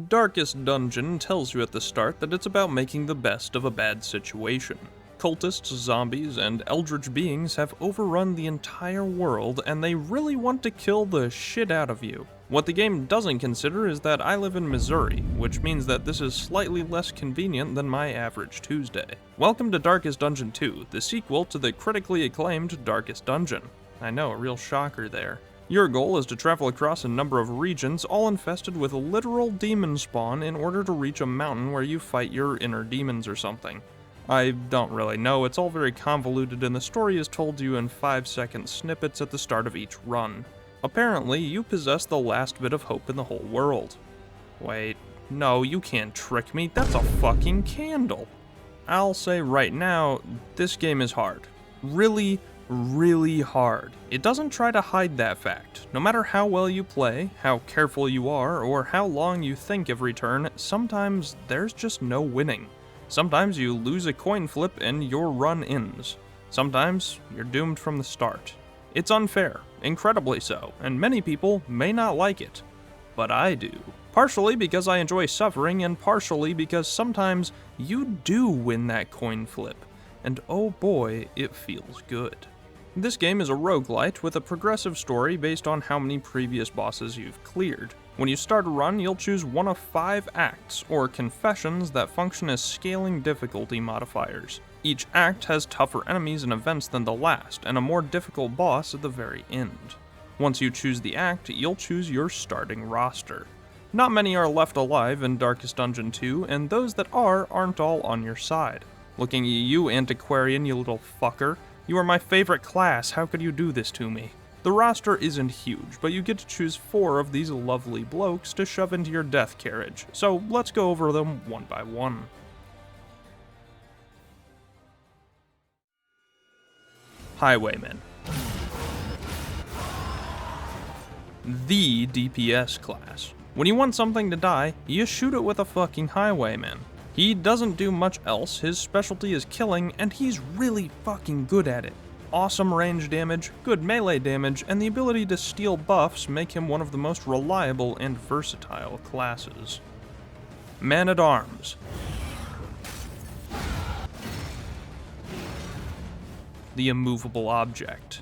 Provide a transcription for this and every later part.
Darkest Dungeon tells you at the start that it's about making the best of a bad situation. Cultists, zombies, and eldritch beings have overrun the entire world, and they really want to kill the shit out of you. What the game doesn't consider is that I live in Missouri, which means that this is slightly less convenient than my average Tuesday. Welcome to Darkest Dungeon 2, the sequel to the critically acclaimed Darkest Dungeon. I know, a real shocker there. Your goal is to travel across a number of regions, all infested with literal demon spawn, in order to reach a mountain where you fight your inner demons or something. I don't really know, it's all very convoluted and the story is told to you in 5-second snippets at the start of each run. Apparently, you possess the last bit of hope in the whole world. Wait, no, you can't trick me, that's a fucking candle. I'll say right now, this game is hard. Really hard. It doesn't try to hide that fact. No matter how well you play, how careful you are, or how long you think every turn, sometimes there's just no winning. Sometimes you lose a coin flip and your run ends. Sometimes you're doomed from the start. It's unfair, incredibly so, and many people may not like it. But I do. Partially because I enjoy suffering, and partially because sometimes you do win that coin flip. And oh boy, it feels good. This game is a roguelite with a progressive story based on how many previous bosses you've cleared. When you start a run, you'll choose one of 5 acts, or confessions, that function as scaling difficulty modifiers. Each act has tougher enemies and events than the last, and a more difficult boss at the very end. Once you choose the act, you'll choose your starting roster. Not many are left alive in Darkest Dungeon 2, and those that aren't all on your side. Looking at you, Antiquarian, you little fucker. You are my favorite class, how could you do this to me? The roster isn't huge, but you get to choose 4 of these lovely blokes to shove into your death carriage, so let's go over them one by one. Highwayman. The DPS class. When you want something to die, you shoot it with a fucking highwayman. He doesn't do much else, his specialty is killing, and he's really fucking good at it. Awesome range damage, good melee damage, and the ability to steal buffs make him one of the most reliable and versatile classes. Man-at-Arms. The immovable object.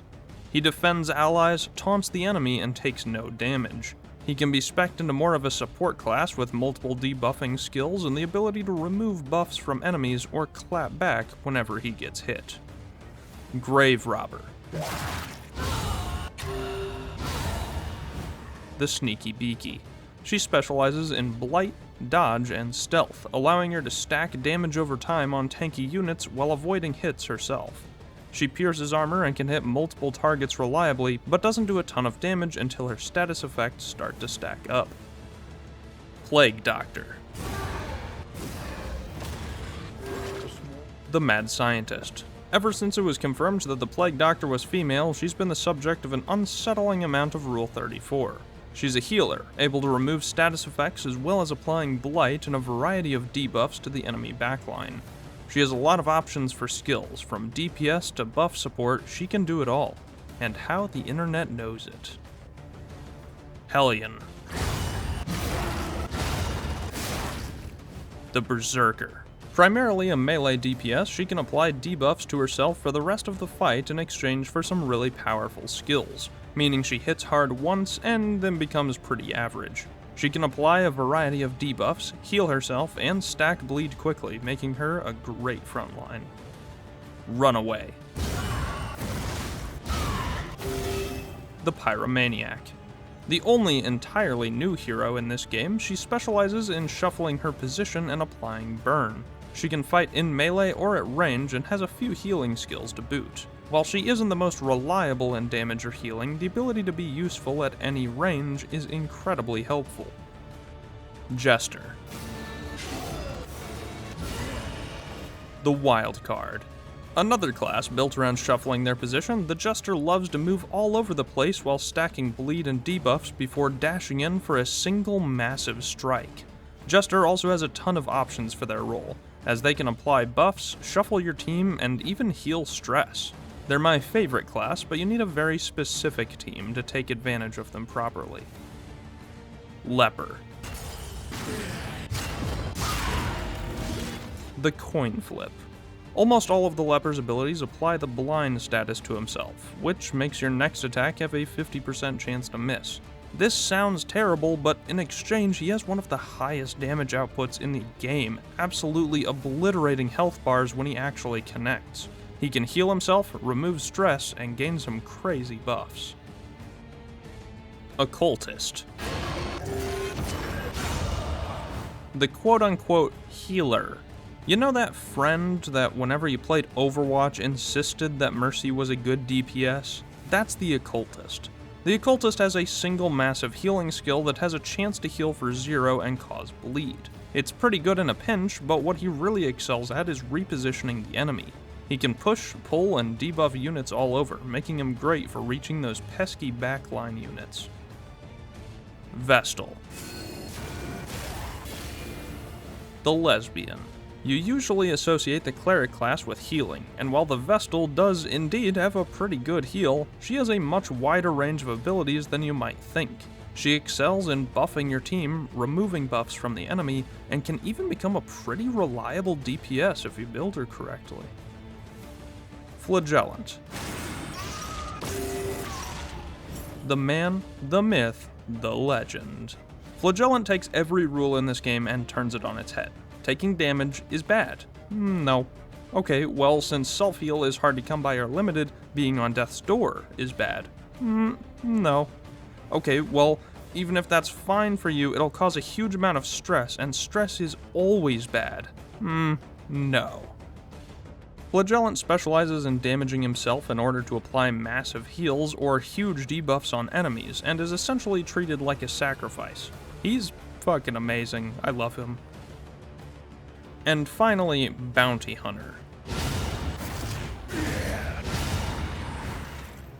He defends allies, taunts the enemy, and takes no damage. He can be spec'd into more of a support class with multiple debuffing skills and the ability to remove buffs from enemies or clap back whenever he gets hit. Grave Robber. The Sneaky Beaky. She specializes in blight, dodge, and stealth, allowing her to stack damage over time on tanky units while avoiding hits herself. She pierces armor and can hit multiple targets reliably, but doesn't do a ton of damage until her status effects start to stack up. Plague Doctor. The Mad Scientist. Ever since it was confirmed that the Plague Doctor was female, she's been the subject of an unsettling amount of Rule 34. She's a healer, able to remove status effects as well as applying blight and a variety of debuffs to the enemy backline. She has a lot of options for skills, from DPS to buff support, she can do it all. And how the internet knows it. Hellion. The Berserker. Primarily a melee DPS, she can apply debuffs to herself for the rest of the fight in exchange for some really powerful skills, meaning she hits hard once and then becomes pretty average. She can apply a variety of debuffs, heal herself, and stack bleed quickly, making her a great frontline. Runaway. The Pyromaniac. The only entirely new hero in this game, she specializes in shuffling her position and applying burn. She can fight in melee or at range and has a few healing skills to boot. While she isn't the most reliable in damage or healing, the ability to be useful at any range is incredibly helpful. Jester. The Wild Card. Another class built around shuffling their position, the Jester loves to move all over the place while stacking bleed and debuffs before dashing in for a single massive strike. Jester also has a ton of options for their role, as they can apply buffs, shuffle your team, and even heal stress. They're my favorite class, but you need a very specific team to take advantage of them properly. Leper. The coin flip. Almost all of the leper's abilities apply the blind status to himself, which makes your next attack have a 50% chance to miss. This sounds terrible, but in exchange he has one of the highest damage outputs in the game, absolutely obliterating health bars when he actually connects. He can heal himself, remove stress, and gain some crazy buffs. Occultist. The quote-unquote healer. You know that friend that whenever you played Overwatch insisted that Mercy was a good DPS? That's the Occultist. The Occultist has a single massive healing skill that has a chance to heal for 0 and cause bleed. It's pretty good in a pinch, but what he really excels at is repositioning the enemy. He can push, pull, and debuff units all over, making him great for reaching those pesky backline units. Vestal. The Lesbian. You usually associate the Cleric class with healing, and while the Vestal does indeed have a pretty good heal, she has a much wider range of abilities than you might think. She excels in buffing your team, removing buffs from the enemy, and can even become a pretty reliable DPS if you build her correctly. Flagellant. The man, the myth, the legend. Flagellant takes every rule in this game and turns it on its head. Taking damage is bad. No. Okay, well, since self-heal is hard to come by or limited, being on death's door is bad. No. Okay, well, even if that's fine for you, it'll cause a huge amount of stress, and stress is always bad. No. Flagellant specializes in damaging himself in order to apply massive heals or huge debuffs on enemies, and is essentially treated like a sacrifice. He's fucking amazing. I love him. And finally, Bounty Hunter.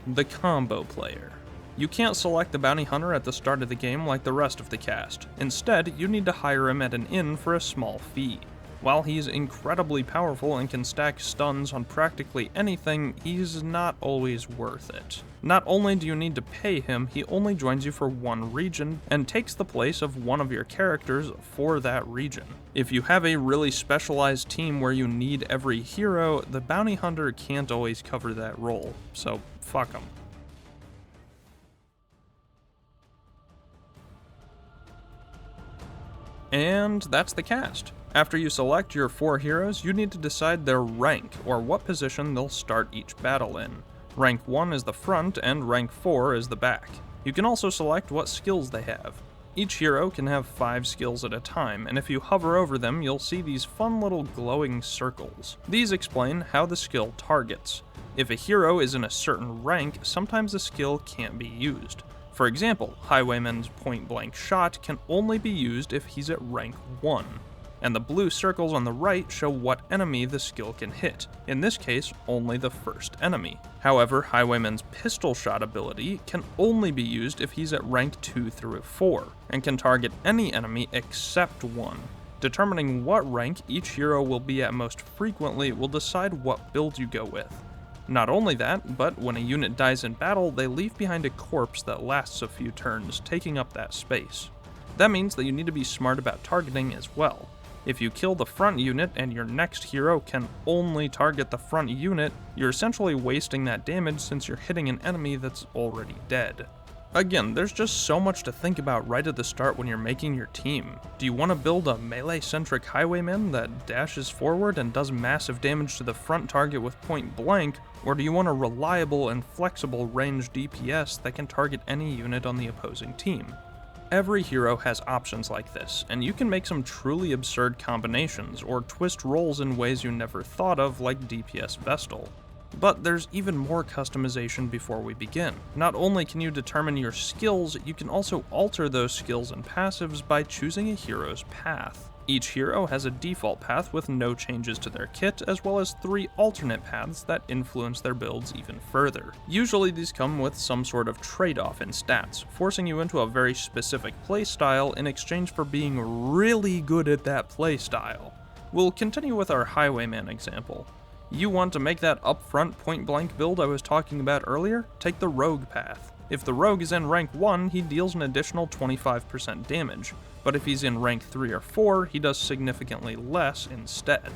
The combo player. You can't select the Bounty Hunter at the start of the game like the rest of the cast. Instead, you need to hire him at an inn for a small fee. While he's incredibly powerful and can stack stuns on practically anything, he's not always worth it. Not only do you need to pay him, he only joins you for one region, and takes the place of one of your characters for that region. If you have a really specialized team where you need every hero, the Bounty Hunter can't always cover that role, so fuck him. And that's the cast. After you select your 4 heroes, you need to decide their rank, or what position they'll start each battle in. Rank 1 is the front, and rank 4 is the back. You can also select what skills they have. Each hero can have 5 skills at a time, and if you hover over them, you'll see these fun little glowing circles. These explain how the skill targets. If a hero is in a certain rank, sometimes the skill can't be used. For example, Highwayman's point-blank shot can only be used if he's at rank 1. And the blue circles on the right show what enemy the skill can hit, in this case, only the first enemy. However, Highwayman's pistol shot ability can only be used if he's at rank 2 through 4, and can target any enemy except 1. Determining what rank each hero will be at most frequently will decide what build you go with. Not only that, but when a unit dies in battle, they leave behind a corpse that lasts a few turns, taking up that space. That means that you need to be smart about targeting as well. If you kill the front unit and your next hero can only target the front unit, you're essentially wasting that damage since you're hitting an enemy that's already dead. Again, there's just so much to think about right at the start when you're making your team. Do you want to build a melee-centric highwayman that dashes forward and does massive damage to the front target with point blank, or do you want a reliable and flexible ranged DPS that can target any unit on the opposing team? Every hero has options like this, and you can make some truly absurd combinations or twist roles in ways you never thought of, like DPS Vestal. But there's even more customization before we begin. Not only can you determine your skills, you can also alter those skills and passives by choosing a hero's path. Each hero has a default path with no changes to their kit, as well as 3 alternate paths that influence their builds even further. Usually these come with some sort of trade-off in stats, forcing you into a very specific playstyle in exchange for being really good at that playstyle. We'll continue with our Highwayman example. You want to make that upfront point-blank build I was talking about earlier? Take the Rogue path. If the Rogue is in rank 1, he deals an additional 25% damage, but if he's in rank 3 or 4, he does significantly less instead.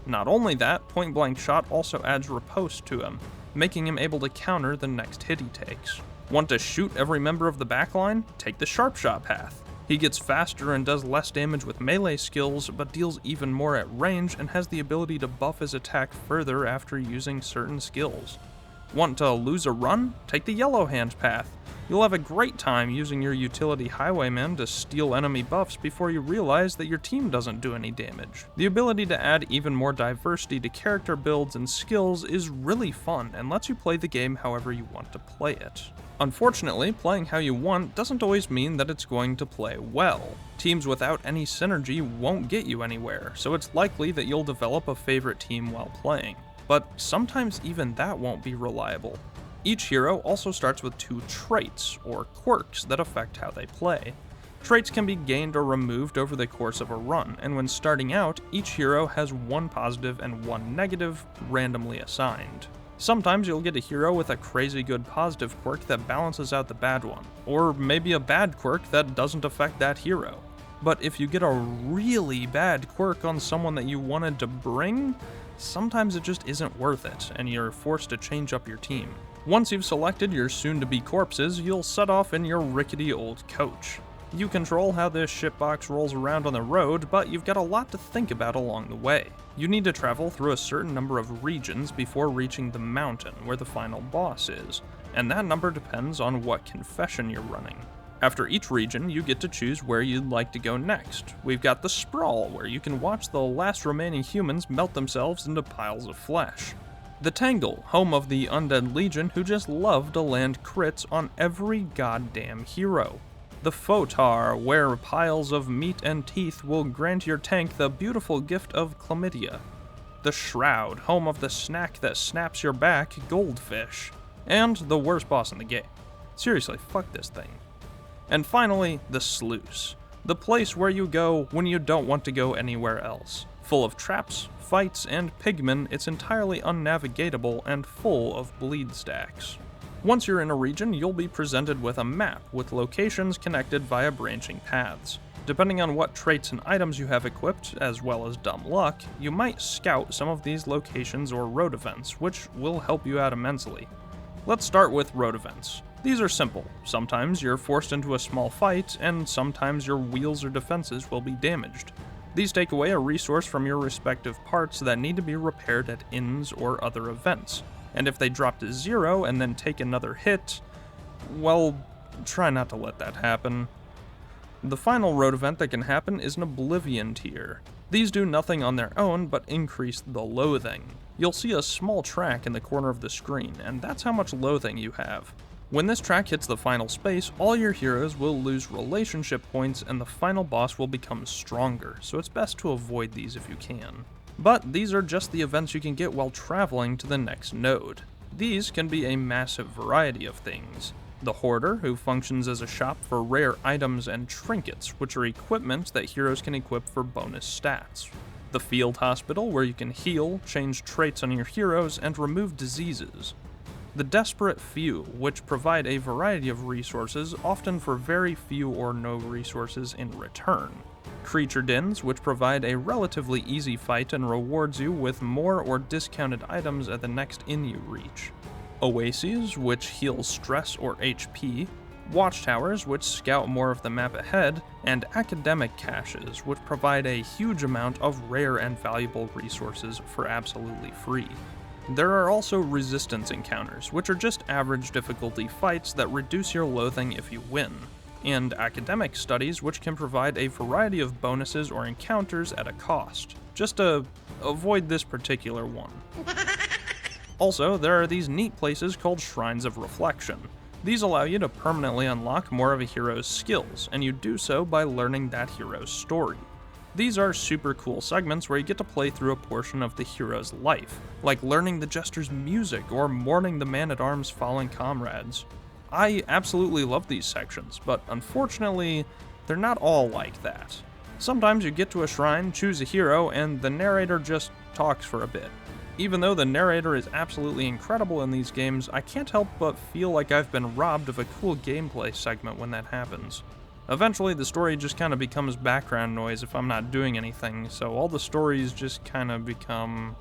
Not only that, point blank shot also adds riposte to him, making him able to counter the next hit he takes. Want to shoot every member of the backline? Take the sharp shot path. He gets faster and does less damage with melee skills, but deals even more at range and has the ability to buff his attack further after using certain skills. Want to lose a run? Take the yellow hand path. You'll have a great time using your utility highwayman to steal enemy buffs before you realize that your team doesn't do any damage. The ability to add even more diversity to character builds and skills is really fun and lets you play the game however you want to play it. Unfortunately, playing how you want doesn't always mean that it's going to play well. Teams without any synergy won't get you anywhere, so it's likely that you'll develop a favorite team while playing. But sometimes even that won't be reliable. Each hero also starts with 2 traits, or quirks, that affect how they play. Traits can be gained or removed over the course of a run, and when starting out, each hero has 1 positive and 1 negative, randomly assigned. Sometimes you'll get a hero with a crazy good positive quirk that balances out the bad one, or maybe a bad quirk that doesn't affect that hero. But if you get a really bad quirk on someone that you wanted to bring, sometimes it just isn't worth it, and you're forced to change up your team. Once you've selected your soon-to-be corpses, you'll set off in your rickety old coach. You control how this shitbox rolls around on the road, but you've got a lot to think about along the way. You need to travel through a certain number of regions before reaching the mountain where the final boss is, and that number depends on what confession you're running. After each region, you get to choose where you'd like to go next. We've got the Sprawl, where you can watch the last remaining humans melt themselves into piles of flesh. The Tangle, home of the Undead Legion who just love to land crits on every goddamn hero. The Photar, where piles of meat and teeth will grant your tank the beautiful gift of chlamydia. The Shroud, home of the snack that snaps your back, Goldfish. And the worst boss in the game. Seriously, fuck this thing. And finally, the Sluice, the place where you go when you don't want to go anywhere else. Full of traps, fights, and pigmen, it's entirely unnavigatable and full of bleed stacks. Once you're in a region, you'll be presented with a map with locations connected via branching paths. Depending on what traits and items you have equipped, as well as dumb luck, you might scout some of these locations or road events, which will help you out immensely. Let's start with road events. These are simple. Sometimes you're forced into a small fight, and sometimes your wheels or defenses will be damaged. These take away a resource from your respective parts that need to be repaired at inns or other events, and if they drop to 0 and then take another hit, well, try not to let that happen. The final road event that can happen is an Oblivion tier. These do nothing on their own but increase the loathing. You'll see a small track in the corner of the screen, and that's how much loathing you have. When this track hits the final space, all your heroes will lose relationship points and the final boss will become stronger, so it's best to avoid these if you can. But these are just the events you can get while traveling to the next node. These can be a massive variety of things. The Hoarder, who functions as a shop for rare items and trinkets, which are equipment that heroes can equip for bonus stats. The Field Hospital, where you can heal, change traits on your heroes, and remove diseases. The Desperate Few, which provide a variety of resources, often for very few or no resources in return. Creature Dens, which provide a relatively easy fight and rewards you with more or discounted items at the next inn you reach. Oases, which heal stress or HP. Watchtowers, which scout more of the map ahead, and Academic Caches, which provide a huge amount of rare and valuable resources for absolutely free. There are also resistance encounters, which are just average difficulty fights that reduce your loathing if you win, and academic studies, which can provide a variety of bonuses or encounters at a cost. Just to avoid this particular one. Also, there are these neat places called Shrines of Reflection. These allow you to permanently unlock more of a hero's skills, and you do so by learning that hero's story. These are super cool segments where you get to play through a portion of the hero's life, like learning the Jester's music or mourning the Man-at-Arms' fallen comrades. I absolutely love these sections, but unfortunately, they're not all like that. Sometimes you get to a shrine, choose a hero, and the narrator just talks for a bit. Even though the narrator is absolutely incredible in these games, I can't help but feel like I've been robbed of a cool gameplay segment when that happens. Eventually, the story just kind of becomes background noise if I'm not doing anything, so all the stories just kind of become...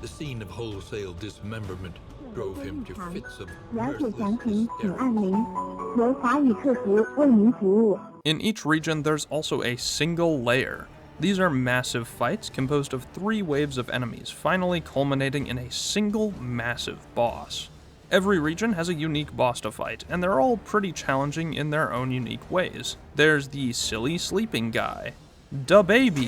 The scene of wholesale dismemberment drove him to fits of 了解 merciless 详情请 hysteria. 按0，由法语客服为您服务。 In each region, there's also a single layer. These are massive fights composed of 3 waves of enemies, finally culminating in a single massive boss. Every region has a unique boss to fight, and they're all pretty challenging in their own unique ways. There's the silly sleeping guy, Da Baby,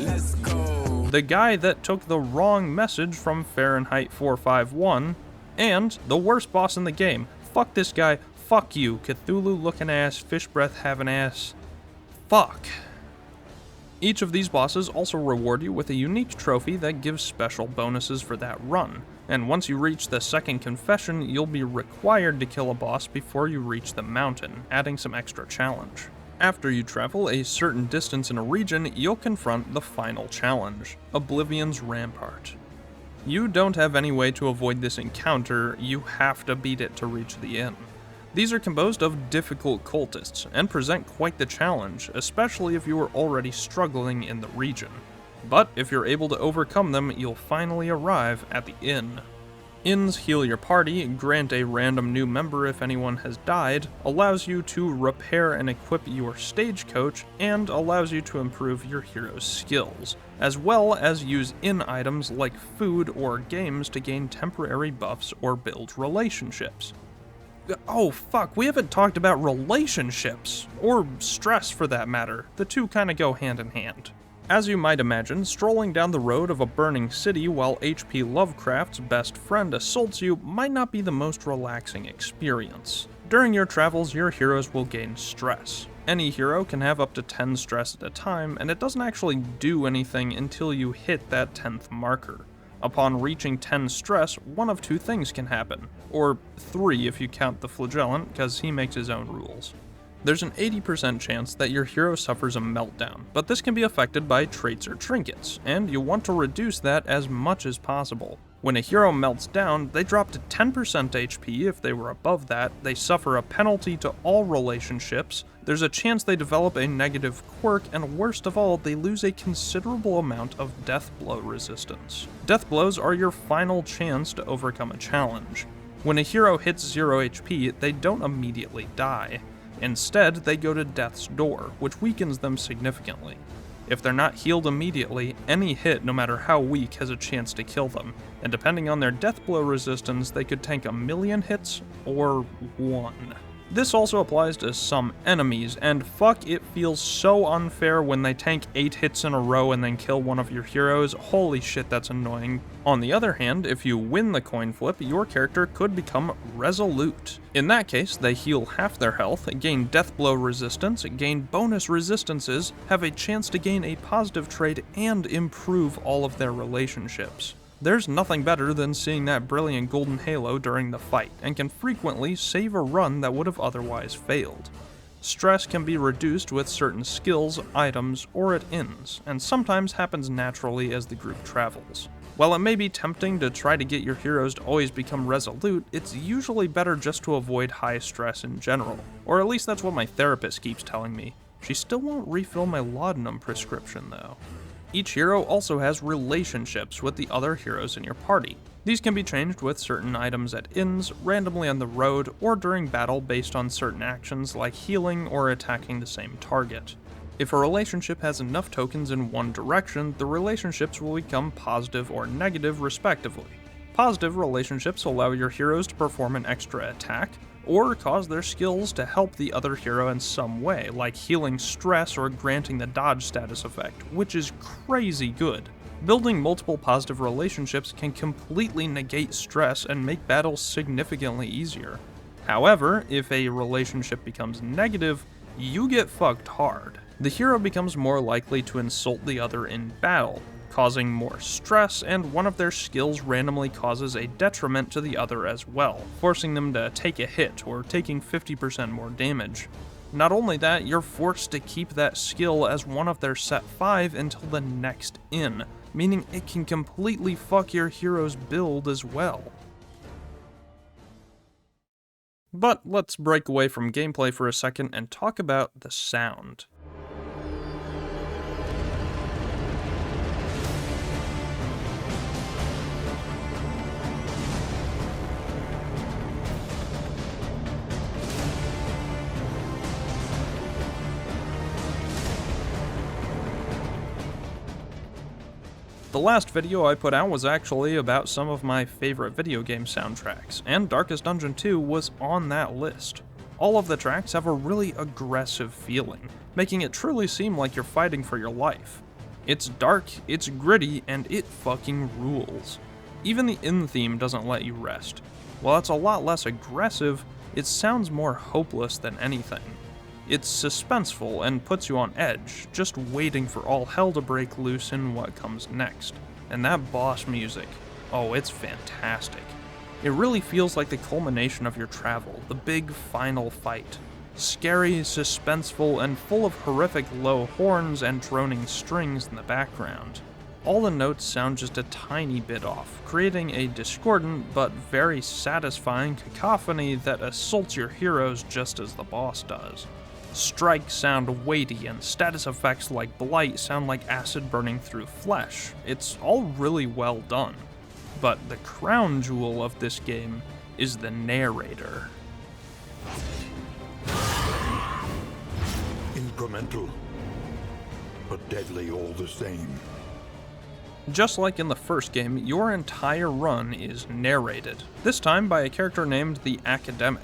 the guy that took the wrong message from Fahrenheit 451, and the worst boss in the game. Fuck this guy, fuck you, Cthulhu looking ass, fish breath having ass. Fuck. Each of these bosses also reward you with a unique trophy that gives special bonuses for that run, and once you reach the second confession, you'll be required to kill a boss before you reach the mountain, adding some extra challenge. After you travel a certain distance in a region, you'll confront the final challenge, Oblivion's Rampart. You don't have any way to avoid this encounter, you have to beat it to reach the inn. These are composed of difficult cultists, and present quite the challenge, especially if you are already struggling in the region. But if you're able to overcome them, you'll finally arrive at the inn. Inns heal your party, grant a random new member if anyone has died, allows you to repair and equip your stagecoach, and allows you to improve your hero's skills, as well as use inn items like food or games to gain temporary buffs or build relationships. Oh fuck, we haven't talked about relationships, or stress for that matter. The two kinda go hand in hand. As you might imagine, strolling down the road of a burning city while H.P. Lovecraft's best friend assaults you might not be the most relaxing experience. During your travels, your heroes will gain stress. Any hero can have up to 10 stress at a time, and it doesn't actually do anything until you hit that 10th marker. Upon reaching 10 stress, one of 2 things can happen, or 3 if you count the flagellant, because he makes his own rules. There's an 80% chance that your hero suffers a meltdown, but this can be affected by traits or trinkets, and you want to reduce that as much as possible. When a hero melts down, they drop to 10% HP if they were above that, they suffer a penalty to all relationships, there's a chance they develop a negative quirk, and worst of all, they lose a considerable amount of death blow resistance. Death blows are your final chance to overcome a challenge. When a hero hits 0 HP, they don't immediately die. Instead, they go to death's door, which weakens them significantly. If they're not healed immediately, any hit, no matter how weak, has a chance to kill them, and depending on their death blow resistance, they could tank 1,000,000 hits, or 1. This also applies to some enemies, and fuck, it feels so unfair when they tank 8 hits in a row and then kill one of your heroes. Holy shit, that's annoying. On the other hand, if you win the coin flip, your character could become resolute. In that case, they heal half their health, gain death blow resistance, gain bonus resistances, have a chance to gain a positive trait, and improve all of their relationships. There's nothing better than seeing that brilliant golden halo during the fight, and can frequently save a run that would have otherwise failed. Stress can be reduced with certain skills, items, or at inns, and sometimes happens naturally as the group travels. While it may be tempting to try to get your heroes to always become resolute, it's usually better just to avoid high stress in general, or at least that's what my therapist keeps telling me. She still won't refill my laudanum prescription though. Each hero also has relationships with the other heroes in your party. These can be changed with certain items at inns, randomly on the road, or during battle based on certain actions like healing or attacking the same target. If a relationship has enough tokens in one direction, the relationships will become positive or negative respectively. Positive relationships allow your heroes to perform an extra attack, or cause their skills to help the other hero in some way, like healing stress or granting the dodge status effect, which is crazy good. Building multiple positive relationships can completely negate stress and make battles significantly easier. However, if a relationship becomes negative, you get fucked hard. The hero becomes more likely to insult the other in battle, causing more stress, and one of their skills randomly causes a detriment to the other as well, forcing them to take a hit or taking 50% more damage. Not only that, you're forced to keep that skill as one of their set 5 until the next inn, meaning it can completely fuck your hero's build as well. But let's break away from gameplay for a second and talk about the sound. The last video I put out was actually about some of my favorite video game soundtracks, and Darkest Dungeon 2 was on that list. All of the tracks have a really aggressive feeling, making it truly seem like you're fighting for your life. It's dark, it's gritty, and it fucking rules. Even the end theme doesn't let you rest. While it's a lot less aggressive, it sounds more hopeless than anything. It's suspenseful and puts you on edge, just waiting for all hell to break loose in what comes next. And that boss music, oh, it's fantastic. It really feels like the culmination of your travel, the big final fight. Scary, suspenseful, and full of horrific low horns and droning strings in the background. All the notes sound just a tiny bit off, creating a discordant but very satisfying cacophony that assaults your heroes just as the boss does. Strikes sound weighty, and status effects like Blight sound like acid burning through flesh. It's all really well done. But the crown jewel of this game is the narrator. Incremental, but deadly all the same. Just like in the first game, your entire run is narrated, this time by a character named the Academic.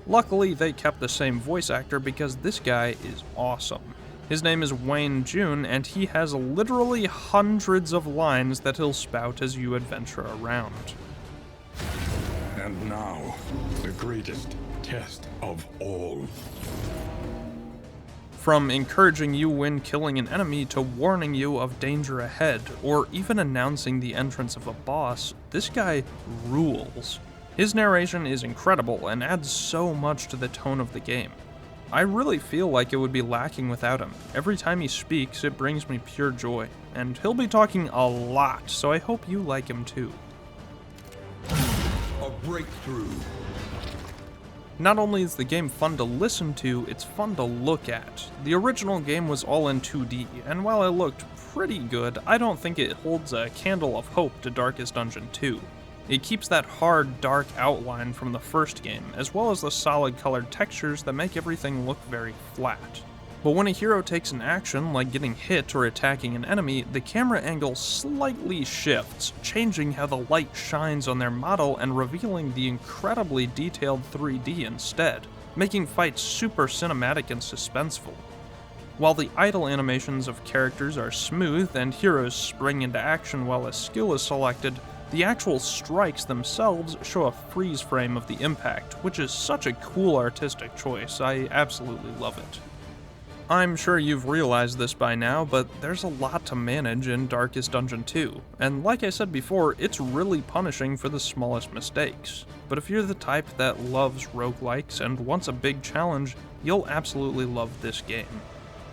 Luckily, they kept the same voice actor because this guy is awesome. His name is Wayne June, and he has literally hundreds of lines that he'll spout as you adventure around. And now, the greatest test of all. From encouraging you when killing an enemy to warning you of danger ahead, or even announcing the entrance of a boss, this guy rules. His narration is incredible and adds so much to the tone of the game. I really feel like it would be lacking without him. Every time he speaks, it brings me pure joy, and he'll be talking a lot, so I hope you like him too. A breakthrough. Not only is the game fun to listen to, it's fun to look at. The original game was all in 2D, and while it looked pretty good, I don't think it holds a candle of hope to Darkest Dungeon 2. It keeps that hard, dark outline from the first game, as well as the solid colored textures that make everything look very flat. But when a hero takes an action, like getting hit or attacking an enemy, the camera angle slightly shifts, changing how the light shines on their model and revealing the incredibly detailed 3D instead, making fights super cinematic and suspenseful. While the idle animations of characters are smooth and heroes spring into action while a skill is selected, the actual strikes themselves show a freeze frame of the impact, which is such a cool artistic choice. I absolutely love it. I'm sure you've realized this by now, but there's a lot to manage in Darkest Dungeon 2, and like I said before, it's really punishing for the smallest mistakes. But if you're the type that loves roguelikes and wants a big challenge, you'll absolutely love this game.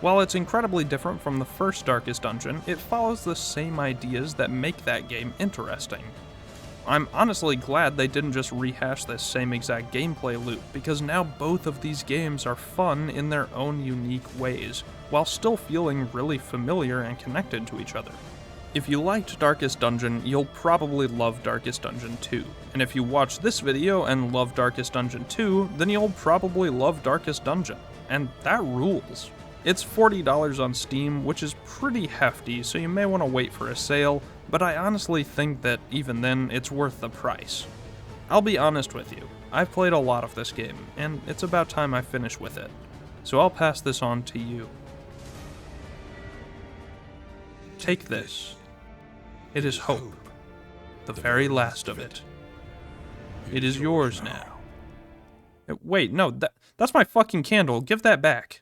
While it's incredibly different from the first Darkest Dungeon, it follows the same ideas that make that game interesting. I'm honestly glad they didn't just rehash this same exact gameplay loop, because now both of these games are fun in their own unique ways, while still feeling really familiar and connected to each other. If you liked Darkest Dungeon, you'll probably love Darkest Dungeon 2, and if you watch this video and love Darkest Dungeon 2, then you'll probably love Darkest Dungeon, and that rules. It's $40 on Steam, which is pretty hefty, so you may want to wait for a sale, but I honestly think that even then, it's worth the price. I'll be honest with you, I've played a lot of this game, and it's about time I finish with it, so I'll pass this on to you. Take this. It is hope, the very last of it. It is yours now. Wait, no, that's my fucking candle, give that back.